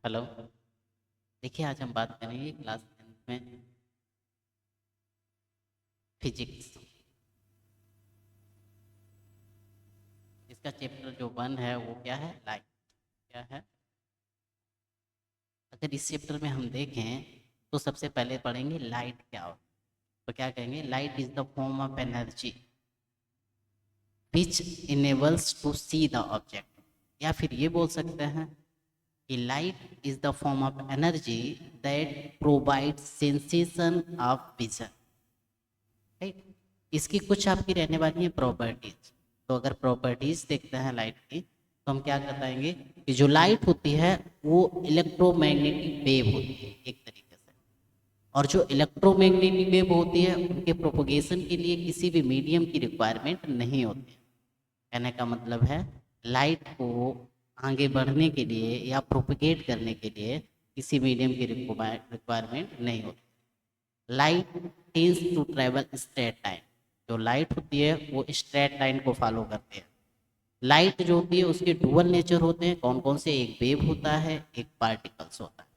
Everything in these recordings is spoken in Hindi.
हेलो। देखिए, आज हम बात करेंगे क्लास 10th में फिजिक्स। इसका चैप्टर जो 1 है वो क्या है? लाइट। क्या है? अगर इस चैप्टर में हम देखें तो सबसे पहले पढ़ेंगे लाइट क्या हो। तो क्या कहेंगे? Light is the form of energy which enables to see the object. या फिर ये बोल सकते हैं कि light is the form of energy that provide sensation of vision. Right. इसकी कुछ आपकी रहने वाली है प्रॉपर्टीज। तो अगर प्रॉपर्टीज देखते हैं लाइट की तो हम क्या बताएंगे कि जो लाइट होती है वो इलेक्ट्रोमैग्नेटिक वेव होती है एक तरीके से। और जो इलेक्ट्रोमैग्नेटिक वेव होती है उनके प्रोपोगेशन के लिए किसी भी मीडियम की रिक्वायरमेंट नहीं होती है। कहने का मतलब है लाइट को आगे बढ़ने के लिए या प्रोपोगेट करने के लिए किसी मीडियम की रिक्वायरमेंट नहीं होती। Light tends to travel straight line. जो लाइट होती है वो स्ट्रेट लाइन को फॉलो करती है। लाइट जो होती है उसके डुअल नेचर होते हैं। कौन कौन से? एक वेव होता है, एक पार्टिकल्स होता है।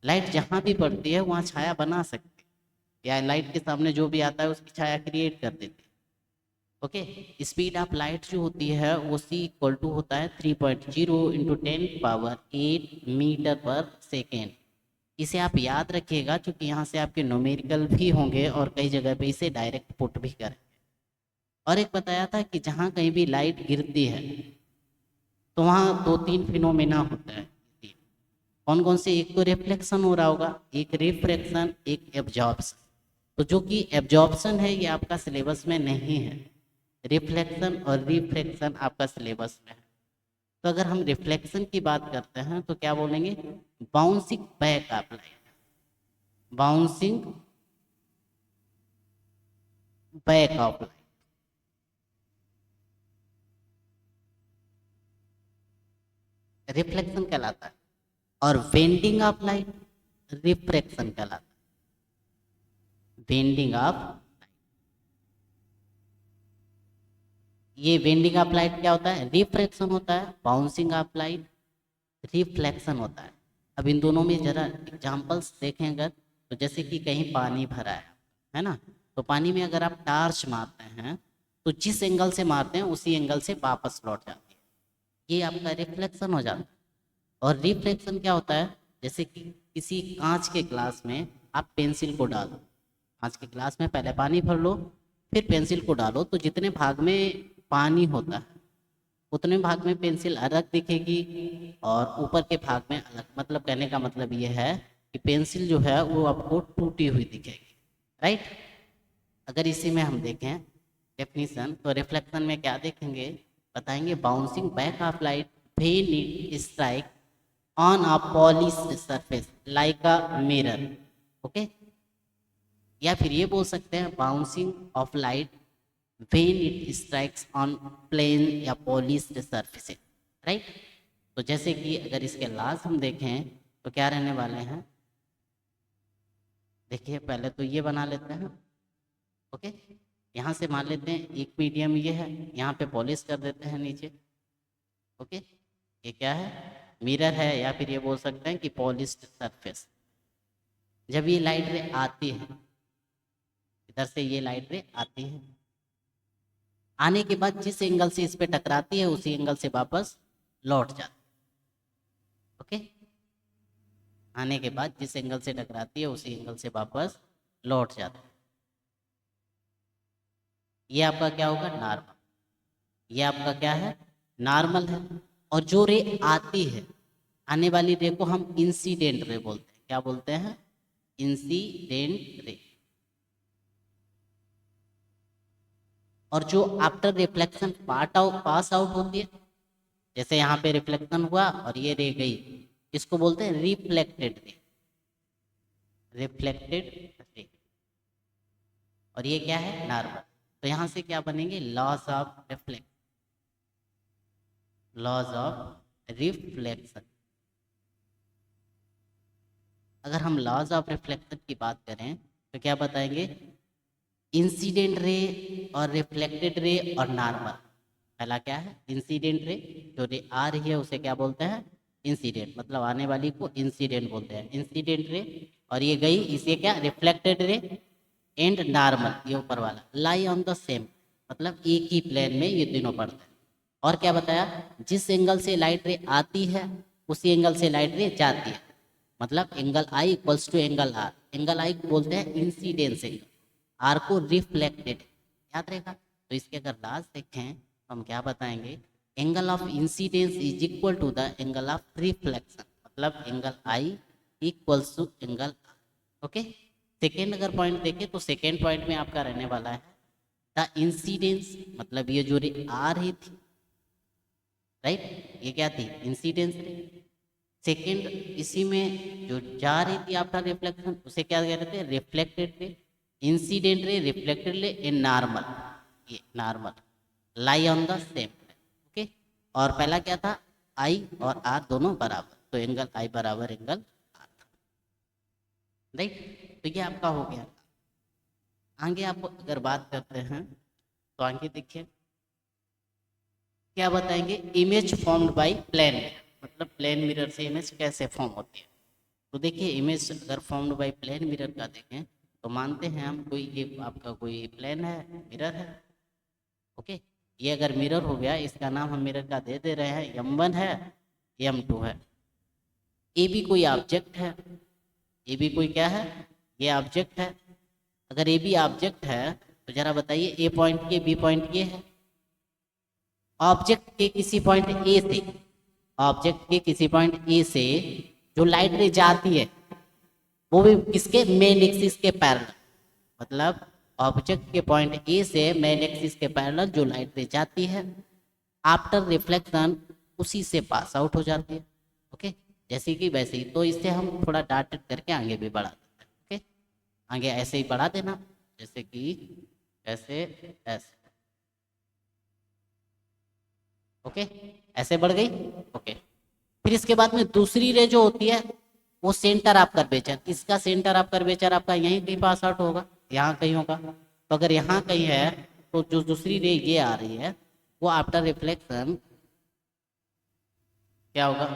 लाइट जहाँ भी पड़ती है वहाँ छाया बना सकती है या लाइट के सामने जो भी आता है उसकी छाया क्रिएट कर देती है। ओके। स्पीड ऑफ लाइट जो होती है वो सी इक्वल टू होता है 3.0 इंटू 10⁸ मीटर पर सेकेंड। इसे आप याद रखिएगा क्योंकि यहाँ से आपके न्यूमेरिकल भी होंगे और कई जगह पे इसे डायरेक्ट पुट भी करें। और एक बताया था कि जहाँ कहीं भी लाइट गिरती है तो वहाँ दो तीन फिनोमेना होता है। कौन कौन से? एक तो रिफ्लेक्शन हो रहा होगा, एक रिफ्रैक्शन, एक एब्जॉर्प्शन। तो जो कि एब्जॉर्प्शन है ये आपका सिलेबस में नहीं है। रिफ्लेक्शन और रिफ्रैक्शन आपका सिलेबस में है। तो अगर हम रिफ्लेक्शन की बात करते हैं तो क्या बोलेंगे? Bouncing back of light. Bouncing back of light reflection कहलाता है। और बेंडिंग ऑफ लाइट रिफ्रैक्शन कहलाता है। बेंडिंग ऑफ ये बेंडिंग ऑफ लाइट क्या होता है? रिफ्रैक्शन होता है। बाउंसिंग ऑफ लाइट रिफ्लेक्शन होता है। अब इन दोनों में जरा एग्जांपल्स देखें अगर, तो जैसे कि कहीं पानी भरा है ना? तो पानी में अगर आप टार्च मारते हैं तो जिस एंगल से मारते हैं उसी एंगल से वापस लौट जाती है। ये आपका रिफ्लेक्शन हो जाता है। और रिफ्लेक्शन क्या होता है? जैसे कि किसी कांच के ग्लास में आप पेंसिल को डालो। कांच के ग्लास में पहले पानी भर लो, फिर पेंसिल को डालो, तो जितने भाग में पानी होता है उतने भाग में पेंसिल अलग दिखेगी और ऊपर के भाग में अलग। मतलब कहने का मतलब ये है कि पेंसिल जो है वो आपको टूटी हुई दिखेगी। राइट। अगर इसी में हम देखें डेफिनीशन तो रिफ्लेक्शन में क्या देखेंगे? बताएंगे bouncing back of light when it strike on a polished surface like a mirror. Okay. या फिर ये बोल सकते हैं bouncing of light when it strikes on plane या पॉलिश्ड सरफेस। राइट। तो जैसे कि अगर इसके लास्ट हम देखें तो क्या रहने वाले हैं? देखिए, पहले तो ये बना लेते हैं। ओके। यहाँ से मान लेते हैं एक मीडियम ये है, यहाँ पे पॉलिश कर देते हैं नीचे। ओके। ये क्या है? मिरर है या फिर ये बोल सकते हैं कि पॉलिश्ड सरफेस। जब ये लाइट रे आती है, इधर से ये लाइट रे आती है, आने के बाद जिस एंगल से इस पे टकराती है उसी एंगल से वापस लौट जाती है। ओके। आने के बाद जिस एंगल से टकराती है उसी एंगल से वापस लौट जाती है। ये आपका क्या होगा? नॉर्मल। ये आपका क्या है? नॉर्मल है। और जो रे आती है, आने वाली रे को हम इंसिडेंट रे बोलते हैं। क्या बोलते हैं? Incident ray. और जो आफ्टर रिफ्लेक्शन पास आउट होती है, जैसे यहाँ पे रिफ्लेक्शन हुआ और ये रे गई, इसको बोलते हैं रिफ्लेक्टेड रे। रिफ्लेक्टेड रे। और ये क्या है? नॉर्मल। तो यहाँ से क्या बनेंगे? Laws of reflect, laws of reflection. अगर हम लॉज ऑफ रिफ्लेक्शन की बात करें तो क्या बताएंगे? इंसिडेंट रे और रिफ्लेक्टेड रे और नॉर्मल। पहला क्या है? Incident ray. जो रे आ रही है उसे क्या बोलते हैं? इंसिडेंट, मतलब आने वाली को इंसिडेंट बोलते हैं, इंसिडेंट रे। और ये गई, इसे क्या, रिफ्लेक्टेड रे एंड नॉर्मल, ये ऊपर वाला लाई ऑन द सेम, मतलब एक ही प्लेन में ये तीनों पड़ते हैं। और क्या बताया, जिस एंगल से लाइट रे आती है उसी एंगल से लाइट रे जाती है, मतलब angle i equals to angle r. Angle i को बोलते हैं इंसिडेंस एंगल, आर को रिफ्लेक्टेड, याद रहेगा। तो इसके अगर लास्ट देखें तो हम क्या बताएंगे, angle of incidence is equal to the angle of reflection, मतलब angle i equals to angle r. Okay, second अगर पॉइंट देखें तो सेकेंड पॉइंट में आपका रहने वाला है द इंसिडेंस, मतलब ये जो रे आ रही थी, राइट, ये क्या थी, इंसिडेंस रे। सेकेंड, इसी में जो जा रही थी आपका रिफ्लेक्शन, उसे क्या कहते हैं, reflected ray. Incident ray, reflected ray in normal, ये normal lie on the same, okay. और पहला क्या था, आई और आर दोनों बराबर, तो एंगल आई बराबर एंगल आर, राइट। तो ये आपका हो गया। आगे आप अगर बात करते हैं तो आगे देखिए क्या बताएंगे, image formed by plane mirror, मतलब प्लेन मिरर से इमेज कैसे फॉर्म होती है। तो देखिए इमेज अगर फॉर्म्ड बाय प्लेन मिरर का देखें तो मानते हैं हम कोई ये आपका कोई प्लेन है, मिरर है, ओके। ये अगर मिरर हो गया, इसका नाम हम मिरर का दे रहे हैं, M1 है, M2 है। ए भी कोई ऑब्जेक्ट है, ए भी कोई क्या है, ये ऑब्जेक्ट है। अगर ए भी ऑब्जेक्ट है तो जरा बताइए, ए पॉइंट ये, बी पॉइंट ये है। ऑब्जेक्ट के किसी पॉइंट ए से, ऑब्जेक्ट के किसी पॉइंट ए से जो लाइट रे जाती है वो भी किसके, मेन एक्सिस के पैरेलल, मतलब ऑब्जेक्ट के पॉइंट ए से मेन एक्सिस के पैरेलल जो लाइट रे जाती है, आफ्टर रिफ्लेक्शन उसी से पास आउट हो जाती है, ओके। जैसे कि वैसे ही, तो इससे हम थोड़ा डार्ट करके आगे भी बढ़ा देते हैं, ओके। आगे ऐसे ही बढ़ा देना, जैसे कि ऐसे ऐसे, ओके, ऐसे बढ़ गई, ओके। फिर इसके बाद में दूसरी रे जो होती है वो सेंटर ऑफ कर्वेचर, इसका सेंटर ऑफ कर्वेचर आपका यहीं कहीं पास आउट होगा, यहाँ कहीं होगा। तो अगर यहाँ कहीं है तो जो दूसरी रे ये आ रही है वो आफ्टर रिफ्लेक्शन क्या होगा,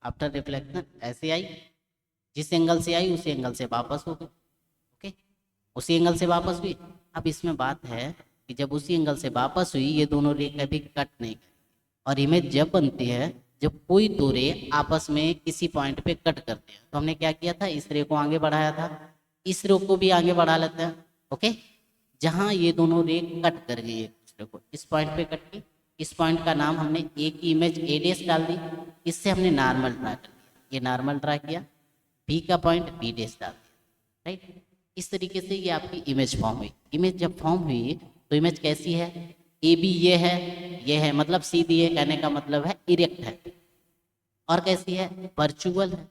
आफ्टर रिफ्लेक्शन ऐसे आई, जिस एंगल से आई उसी एंगल से वापस हो गई, ओके, उसी एंगल से वापस हुई। अब इसमें बात है कि जब उसी एंगल से वापस हुई, ये दोनों रे कभी कट नहीं करी। और इमेज जब बनती है जब कोई दो रे आपस में किसी पॉइंट पे कट करते हैं, तो हमने क्या किया था, इस रे को आगे बढ़ाया था, इस रे को भी आगे बढ़ा लेते हैं, ओके। जहां ये दोनों रे कट कर गई एक दूसरे को, इस पॉइंट पे कट की, इस पॉइंट का नाम हमने ए की इमेज ए डेस डाल दी, इससे हमने नॉर्मल ड्रा कर दिया, ये नॉर्मल ड्रा किया, बी का पॉइंट बी डेस डाल दिया, राइट। इस तरीके से ये आपकी इमेज फॉर्म हुई। इमेज जब फॉर्म हुई तो इमेज कैसी है, ए बी ये है, मतलब सीधी है, कहने का मतलब है इरेक्ट है। और कैसी है, वर्चुअल है,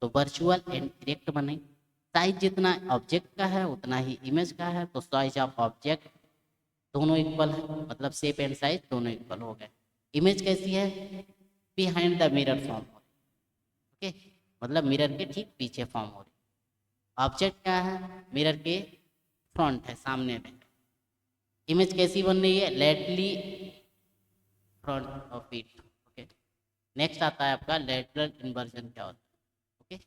तो वर्चुअल एंड इरेक्ट बने। साइज जितना ऑब्जेक्ट का है उतना ही इमेज का है, तो साइज ऑफ ऑब्जेक्ट दोनों इक्वल है, मतलब शेप एंड साइज दोनों इक्वल हो गए। इमेज कैसी है, बिहाइंड द मिरर फॉर्म हो रही, ओके, मतलब मिरर के ठीक पीछे फॉर्म हो रही। ऑब्जेक्ट क्या है, मिरर के फ्रंट है, सामने में। इमेज कैसी बन रही है, lately front of it, okay. Next आता है आपका लेटरल इन्वर्जन, क्या होता है, ओके।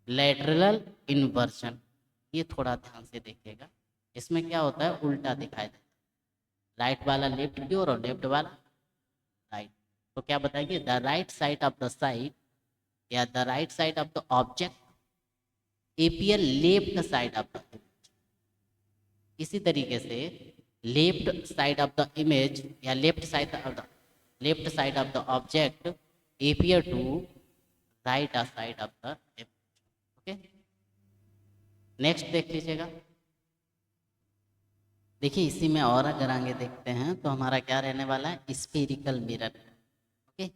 लेटरल इन्वर्जन, ये थोड़ा ध्यान से देखिएगा, इसमें क्या होता है, उल्टा दिखाई देता है, राइट वाला लेफ्ट की ओर और लेफ्ट वाला राइट। तो क्या बताएंगे, the right side of the side या the right side of the object appear left side of the, इसी तरीके से left side of the image या left side of the object appear to right side of the image, okay. Next देख लीजिएगा, देखिए इसी में और अगर आगे देखते हैं तो हमारा क्या रहने वाला है, स्फेरिकल मिरर, ओके।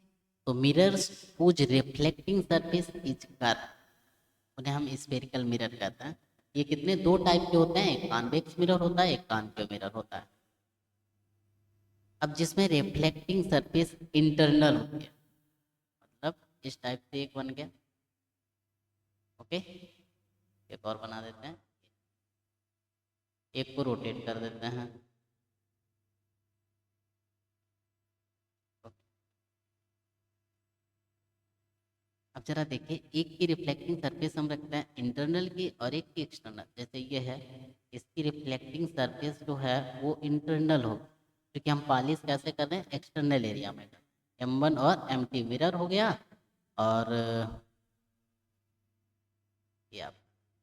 तो mirrors whose reflecting surface is curve, उन्हें हम स्फेरिकल मिरर कहते हैं। ये कितने, दो टाइप के होते हैं, एक कॉन्वेक्स मिरर होता है, एक कॉन्केव मिरर होता है। अब जिसमें रिफ्लेक्टिंग सरफेस इंटरनल होती है, मतलब इस टाइप से एक बन गया, ओके। एक और बना देते हैं, एक को रोटेट कर देते हैं, अब जरा देखिए, एक की रिफ्लेक्टिंग सरफेस हम रखते हैं इंटरनल की और एक की एक्सटर्नल। जैसे ये है, इसकी रिफ्लेक्टिंग सरफेस जो है वो इंटरनल हो, क्योंकि हम पॉलिश कैसे कर रहे हैं, एक्सटर्नल एरिया में। M1 और M2 मिरर हो गया, और ये आप,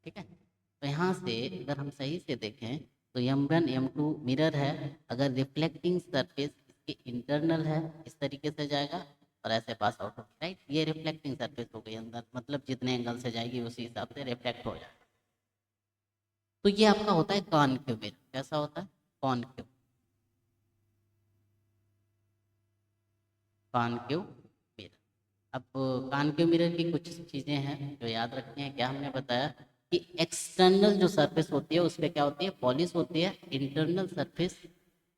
ठीक है। तो यहाँ से अगर हम सही से देखें तो M1 M2 मिरर है, अगर रिफ्लेक्टिंग सरफेस इसकी इंटरनल है इस तरीके से जाएगा और ऐसे पास आउट होगी, राइट। ये रिफ्लेक्टिंग सरफेस हो गई अंदर, मतलब जितने एंगल से जाएगी उसी हिसाब से रिफ्लेक्ट हो जाएगा। तो ये आपका होता है कॉनकेव मिरर। कैसा होता है? Concave, concave mirror. अब कॉनकेव मिरर की कुछ चीज़ें हैं जो याद रखनी है। क्या हमने बताया कि एक्सटर्नल जो सरफेस होती है उस पर क्या होती है, पॉलिश होती है। इंटरनल सरफेस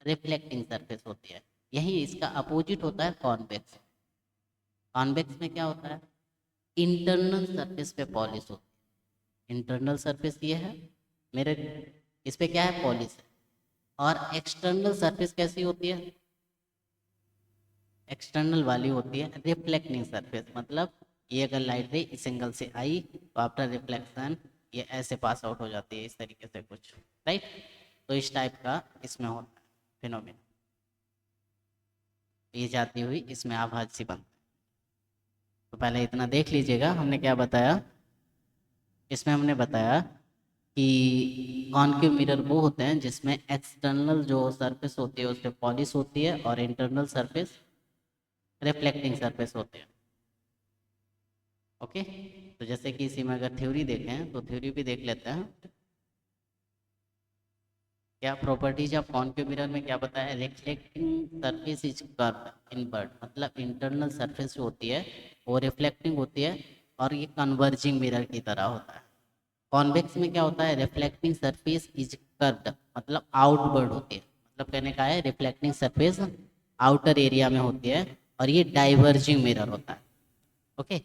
रिफ्लेक्टिंग सरफेस होती है। यही इसका अपोजिट होता है कॉन्वेक्स। कॉन्वेक्स में क्या होता है, इंटरनल सरफेस पे पॉलिश होती है। इंटरनल सरफेस ये है मेरे, इस पे क्या है, पॉलिश है। और एक्सटर्नल सरफेस कैसी होती है, एक्सटर्नल वाली होती है रिफ्लेक्टिंग सरफेस। मतलब ये अगर लाइट रे इस एंगल से आई तो आफ्टर रिफ्लेक्शन ये ऐसे पास आउट हो जाती है इस तरीके से कुछ, राइट। तो इस टाइप का इसमें होता है फिनोमिना। ये जाती हुई इसमें आभास सी बनती है। तो पहले इतना देख लीजिएगा, हमने क्या बताया इसमें। हमने बताया कि कॉनकेव मिरर वो होते हैं जिसमें एक्सटर्नल जो सरफेस होती है उस पर पॉलिश होती है और इंटरनल सरफेस रिफ्लेक्टिंग सरफेस होते हैं। ओके, तो जैसे कि इसी में अगर थ्योरी देखें तो थ्योरी भी देख लेते हैं। क्या प्रॉपर्टीज ऑफ कॉनकेव मिरर में क्या बताया, reflecting surface is curve invert, मतलब इंटरनल सरफेस जो होती है वो रिफ्लेक्टिंग होती है और ये कन्वर्जिंग मिरर की तरह होता है। कॉन्वेक्स में क्या होता है, रिफ्लेक्टिंग सरफेस इज कर्व्ड, मतलब आउटवर्ड होती है। मतलब कहने का है रिफ्लेक्टिंग सरफेस आउटर एरिया में होती है और ये डाइवर्जिंग मिरर होता है। ओके,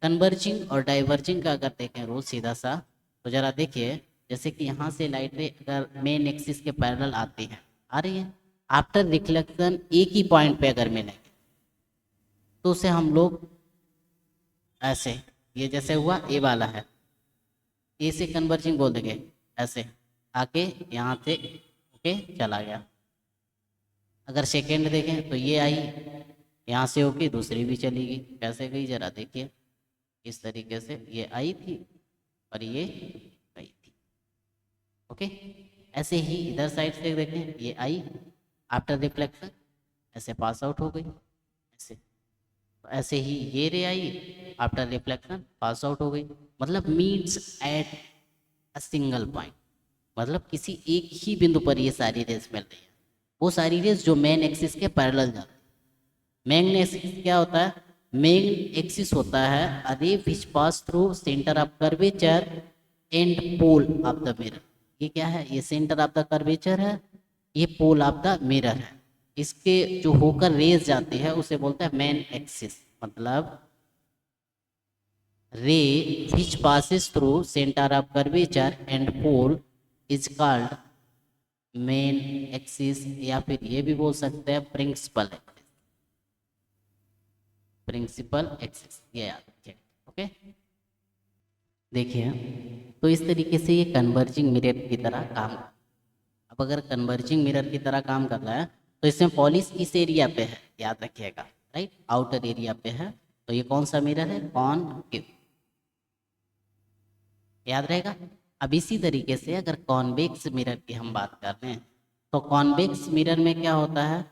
कन्वर्जिंग और डाइवर्जिंग का अगर देखें रूल सीधा सा, तो जरा देखिए, जैसे कि यहाँ से लाइट रे अगर मेन एक्सिस के पैरेलल आती है, आ रही है, आफ्टर रिफ्लेक्शन एक ही पॉइंट पे अगर मिलेंगे तो उसे हम लोग ऐसे, ये जैसे हुआ ए वाला है, ए से कन्वर्जिंग बोल देंगे, ऐसे आके यहाँ से ओके चला गया। अगर सेकेंड देखें तो ये आई, यहाँ से होके दूसरी भी चली गई। कैसे गई जरा देखिए, इस तरीके से ये आई थी और ये गई थी। ओके, ऐसे ही इधर साइड से देखें, ये आई आफ्टर रिफ्लेक्शन ऐसे पास आउट हो गई ऐसे। तो ऐसे ही ये रे आई आफ्टर रिफ्लेक्शन पास आउट हो गई। मतलब meets at a single point, मतलब किसी एक ही बिंदु पर ये सारी रेस मिल रही है। वो सारी रेस जो मेन एक्सिस के पैरेलल जाती है। मेन एक्सिस क्या होता है, मेन एक्सिस होता है a ray which pass through centre of curvature and pole of the mirror. ये क्या है, ये सेंटर ऑफ द कर्वेचर है, ये पोल ऑफ द मिरर है। इसके जो होकर रेज जाती है उसे बोलते हैं मेन एक्सिस। मतलब रे which passes through center of curvature and pole is called main axis, या फिर ये भी बोल सकते हैं प्रिंसिपल एक्सिस। प्रिंसिपल एक्सिस ये याद रखिए। ओके, देखिए तो इस तरीके से ये कन्वर्जिंग मिरर की तरह काम। अब अगर कन्वर्जिंग मिरर की तरह काम कर रहा है तो इसमें पॉलिश इस एरिया पे है, याद रखिएगा, राइट, आउटर एरिया पे है। तो ये कौन सा मिरर है, कॉनकेव, याद रहेगा। अब इसी तरीके से अगर कॉन्वेक्स मिरर की हम बात कर रहे हैं तो कॉन्वेक्स मिरर में क्या होता है,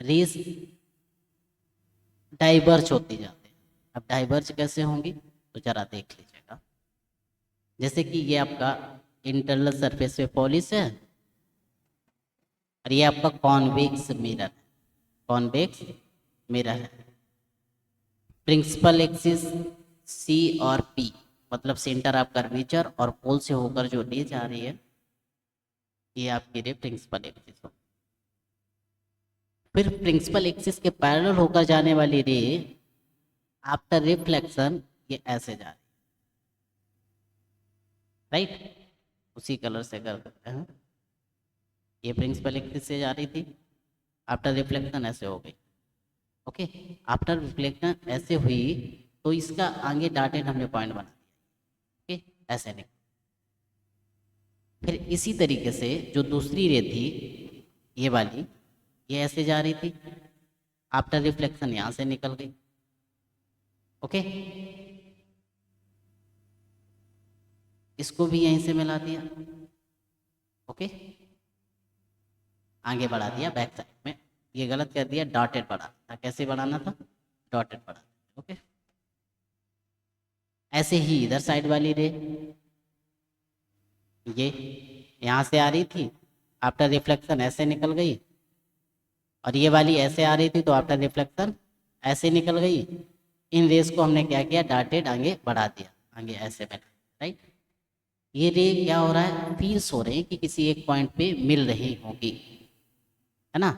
रेस डाइवर्ज होती जाती है। अब डाइवर्ज कैसे होंगी तो जरा देख लीजिएगा। जैसे कि ये आपका इंटरनल सरफेस पे पॉलिश है और ये आपका कॉन्वेक्स मिरर है, कॉन्वेक्स मिरर है। प्रिंसिपल एक्सिस सी और पी, मतलब सेंटर ऑफ कर्वेचर और पोल से होकर जो रे जा रही है ये आपकी रे प्रिंसिपल एक्सिस हो। फिर प्रिंसिपल एक्सिस के पैरेलल होकर जाने वाली रे आफ्टर रिफ्लेक्शन ये ऐसे जा रही है, राइट। उसी कलर से कर देते हैं, ये प्रिंसिपल एक्सिस से जा रही थी, आफ्टर रिफ्लेक्शन ऐसे हो गई। ओके, आफ्टर रिफ्लेक्शन ऐसे हुई तो इसका आगे डॉटेड हमने पॉइंट बना दिया, ओके, ऐसे नहीं। फिर इसी तरीके से जो दूसरी रे थी ये वाली, ये ऐसे जा रही थी, आफ्टर रिफ्लेक्शन यहाँ से निकल गई, ओके, इसको भी यहीं से मिला दिया, ओके, आगे बढ़ा दिया बैक साइड में। ये गलत कर दिया, डॉटेड बढ़ाना था। कैसे बढ़ाना था? डॉटेड बढ़ाना, ओके। ऐसे ही इधर साइड वाली रे, ये यहाँ से आ रही थी, आफ्टर रिफ्लेक्शन ऐसे निकल गई, और ये वाली ऐसे आ रही थी तो आफ्टर रिफ्लेक्शन ऐसे निकल गई। इन रेस को हमने क्या किया? डॉटेड आगे बढ़ा दिया, आगे ऐसे में, राइट। ये रे क्या हो रहा है? फील्स हो रहे हैं कि किसी एक पॉइंट पे मिल रही होगी, है ना।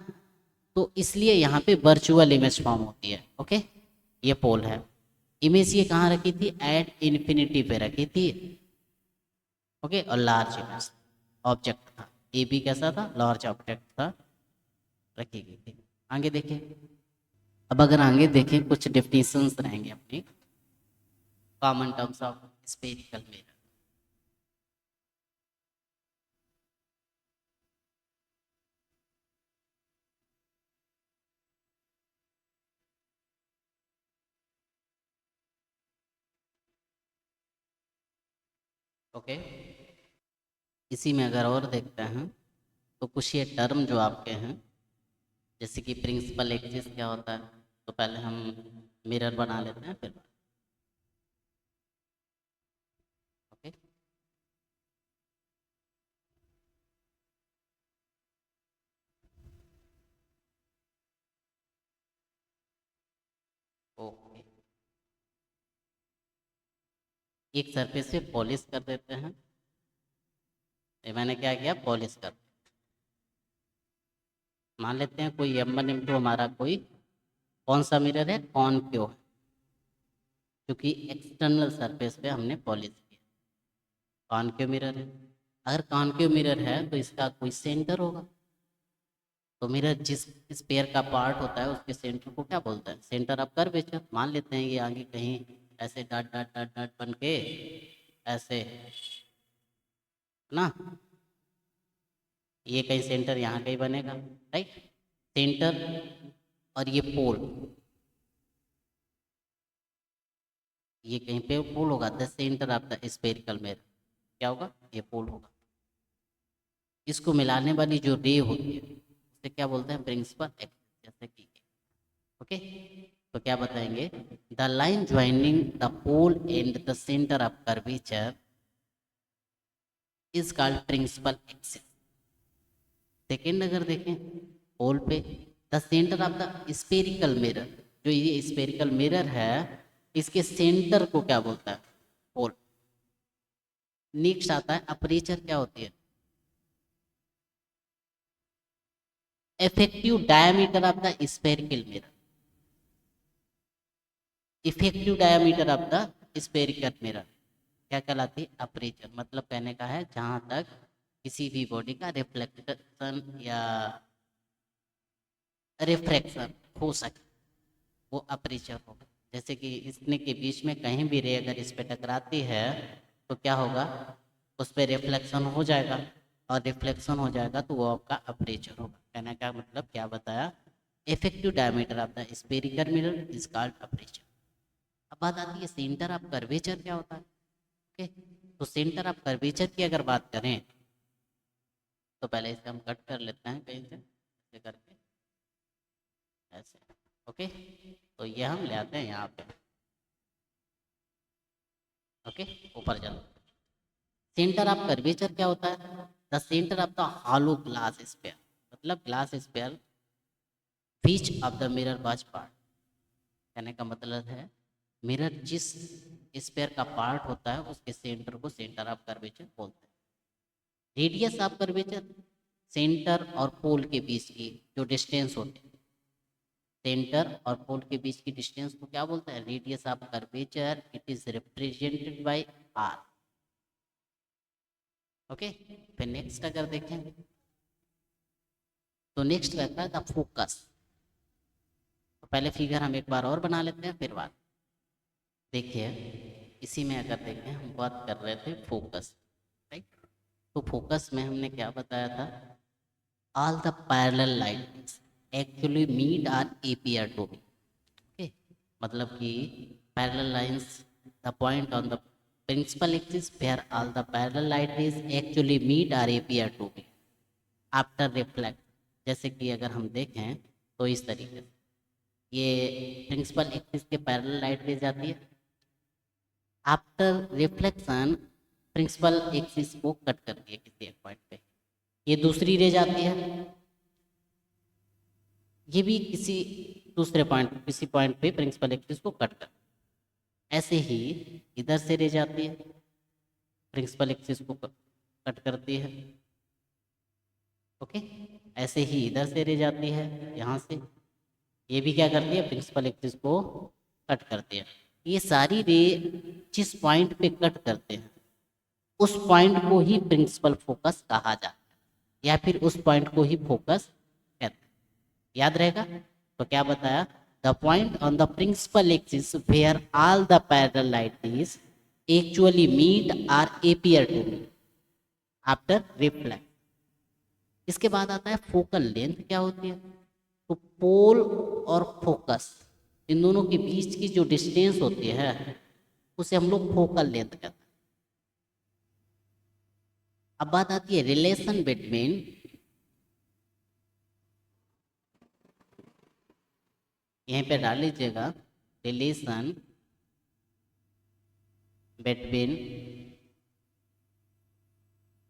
तो इसलिए यहाँ पे वर्चुअल इमेज फॉर्म होती है, ओके। ये पोल है, इमेज ये कहाँ रखी थी? एट इन्फिनिटी पे रखी थी, ओके। और लार्ज इमेज ऑब्जेक्ट था, ए बी कैसा था? लार्ज ऑब्जेक्ट था, रखी गई थी। आगे देखें, अब अगर आगे देखें कुछ डेफिनेशंस रहेंगे अपनी, common terms of spherical mirror. Okay, इसी में अगर और देखते हैं तो कुछ ये टर्म जो आपके हैं, जैसे कि प्रिंसिपल एक्सिस क्या होता है, तो पहले हम मिरर बना लेते हैं फिर, ओके। ओके, एक सरफेस पे पॉलिश कर देते हैं। ये मैंने क्या किया? पॉलिश कर, मान लेते हैं कोई M1 M2 हमारा कोई कौन सा मिरर है? कॉनकेव है, क्योंकि एक्सटर्नल सरफेस पे हमने पॉलिश किया, कॉनकेव मिरर है। अगर कॉनकेव मिरर है तो इसका कोई सेंटर होगा, तो मिरर जिस स्पेयर का पार्ट होता है उसके सेंटर को क्या बोलते हैं? Centre of curvature. मान लेते हैं ये आगे कहीं ऐसे डॉट डॉट डॉट डॉट बन के ऐसे ना, ये कहीं सेंटर यहाँ कहीं बनेगा, राइट। सेंटर और ये पोल, ये कहीं पे पोल होगा, the centre of the spherical mirror क्या होगा? ये पोल होगा। इसको मिलाने वाली जो रे होती है उसे क्या बोलते हैं? प्रिंसिपल एक्सिस, जैसे कि, ओके। तो क्या बताएंगे? The line joining the pole and the centre of curvature is called principal axis. Second अगर देखें पोल पे, the centre of the spherical mirror, जो ये स्पेरिकल मिरर है इसके सेंटर को क्या बोलता है? पोल। नेक्स्ट आता है अपर्चर, क्या होती है? Effective diameter of the spherical mirror, effective diameter of the spherical mirror क्या कहलाती है? अपर्चर। मतलब कहने का है जहां तक किसी भी बॉडी का रिफ्लेक्शन या रिफ्रैक्शन हो सके वो अपर्चर होगा। जैसे कि इसने के बीच में कहीं भी रे अगर इस पे टकराती है तो क्या होगा? उस पर रिफ्लेक्शन हो जाएगा, और रिफ्लेक्शन हो जाएगा तो वो आपका अपर्चर होगा। कहने का मतलब क्या बताया? Effective diameter of the spherical mirror is called aperture. अब बात आती है सेंटर ऑफ कर्वेचर क्या होता है, ओके। तो सेंटर ऑफ कर्वेचर की अगर बात करें तो पहले इसे हम कट कर लेते हैं कहीं से, ऐसे करके ऐसे, ओके। तो ये हम ले आते हैं यहाँ पे, ओके, ऊपर चलो। सेंटर ऑफ कर्वेचर क्या होता है? The centre of the hollow glass sphere, मतलब ग्लास स्फीयर बीच of the mirror was part. कहने का मतलब है मिरर जिस स्फीयर का पार्ट होता है उसके सेंटर को सेंटर ऑफ कर्वेचर बोलते हैं। रेडियस ऑफ कर्वेचर, सेंटर और पोल के बीच की जो डिस्टेंस होती है, सेंटर और पोल के बीच की डिस्टेंस को क्या बोलते हैं? Radius of curvature. It is represented by R, okay. फिर नेक्स्ट अगर देखें तो नेक्स्ट रहता है द फोकस। तो पहले फिगर हम एक बार और बना लेते हैं फिर बात, देखिए इसी में अगर देखें, हम बात कर रहे थे फोकस, राइट। तो फोकस में हमने क्या बताया था, all the parallel lines actually meet or appear to be, okay. मतलब कि parallel lines, the point on the principal axis where all the parallel lines actually meet or appear to be after reflect. जैसे कि अगर हम देखें तो इस तरीके से ये प्रिंसिपल एक्सिस के पैरेलल लाइट रे जाती है, आफ्टर रिफ्लेक्शन प्रिंसिपल एक्सिस को कट करती है किसी एक पॉइंट पे, ये दूसरी रे जाती है, ये भी किसी दूसरे पॉइंट, किसी पॉइंट पे प्रिंसिपल एक्सिस को कट कर, ऐसे ही इधर से रे जाती है, प्रिंसिपल एक्सिस को कट करती है, ओके। ऐसे ही इधर से रे जाती है यहाँ से, ये भी क्या करती है, प्रिंसिपल एक्सिस को कट करती है। ये सारी रे जिस पॉइंट पे कट करते हैं उस पॉइंट को ही प्रिंसिपल फोकस कहा जाता है, या फिर उस पॉइंट को ही फोकस कहते हैं। याद रहेगा। तो क्या बताया, the point on the principal axis where all the parallel lines actually meet or appear to meet after reflect. इसके बाद आता है फोकल लेंथ क्या होती है। तो पोल और फोकस इन दोनों के बीच की जो डिस्टेंस होती है उसे हम लोग फोकल लेंथ कहते हैं। अब बात आती है रिलेशन बिटवीन, यहीं पे डाल लीजिएगा, relation between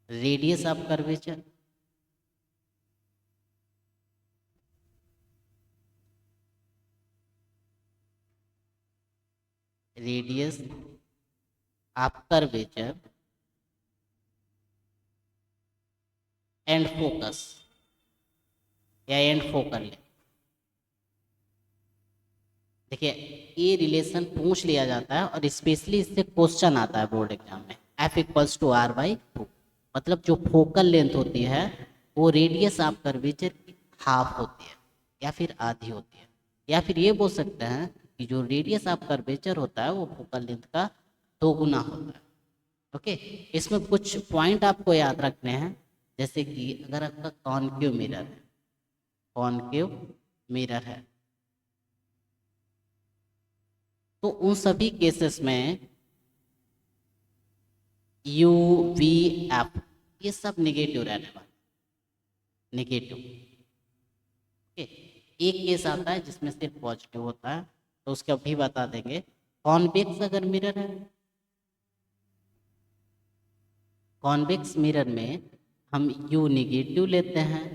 radius of curvature radius of curvature and focus या एंड फोकल लेंथ। देखिए ये रिलेशन पूछ लिया जाता है और स्पेशली इससे क्वेश्चन आता है बोर्ड एग्जाम में, F equals to R by two. मतलब जो फोकल लेंथ होती है वो रेडियस ऑफ कर्वेचर की हाफ होती है या फिर आधी होती है, या फिर ये बोल सकते हैं कि जो रेडियस ऑफ कर्वेचर होता है वो फोकल लेंथ का 2 गुना होता है, ओके। इसमें कुछ पॉइंट आपको याद रखने हैं, जैसे कि अगर आपका कॉनकेव मिरर है, कॉनकेव मिरर है, तो उन सभी केसेस में यू वी एफ ये सब निगेटिव रहने वाला, निगेटिव, ओके। एक केस आता है जिसमें सिर्फ पॉजिटिव होता है, तो उसके अभी बता देंगे। कॉन्वेक्स अगर मिरर है, कॉन्वेक्स मिरर में हम यू निगेटिव लेते हैं,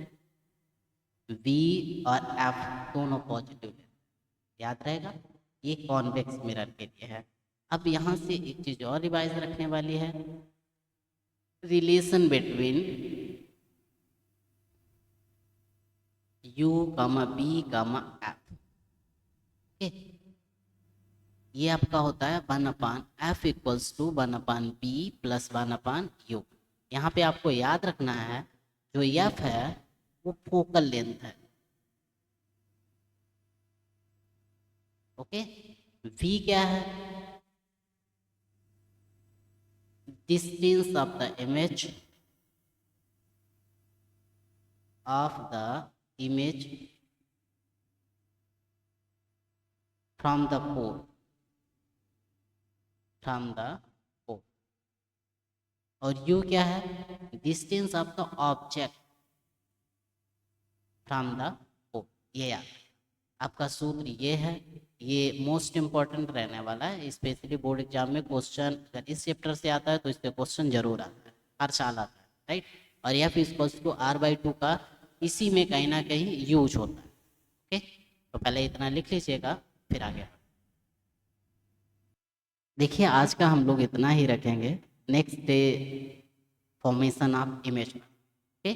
वी और एफ दोनों पॉजिटिव लेते हैं, याद रहेगा। ये कॉन्वेक्स मिरर के लिए है। अब यहाँ से एक चीज और रिवाइज रखने वाली है, relation between u comma v comma f, okay. ये आपका होता है 1/f equals to 1/b plus 1/u। यहाँ पे आपको याद रखना है जो f है वो फोकल लेंथ है, ओके। v क्या है, distance of the image from the pole, और u क्या है, distance of the object from the pole. ये याद है। आपका सूत्र ये है, ये मोस्ट इम्पॉर्टेंट रहने वाला है, स्पेशली बोर्ड एग्जाम में क्वेश्चन अगर इस चैप्टर से आता है तो इससे क्वेश्चन जरूर आता है, हर साल आता है, राइट। और या फिर इक्वल्स टू r/2 का इसी में कहीं ना कहीं यूज होता है, ओके। तो पहले इतना लिख लीजिएगा फिर आगे। देखिए आज का हम लोग इतना ही रखेंगे, next day formation of image, okay.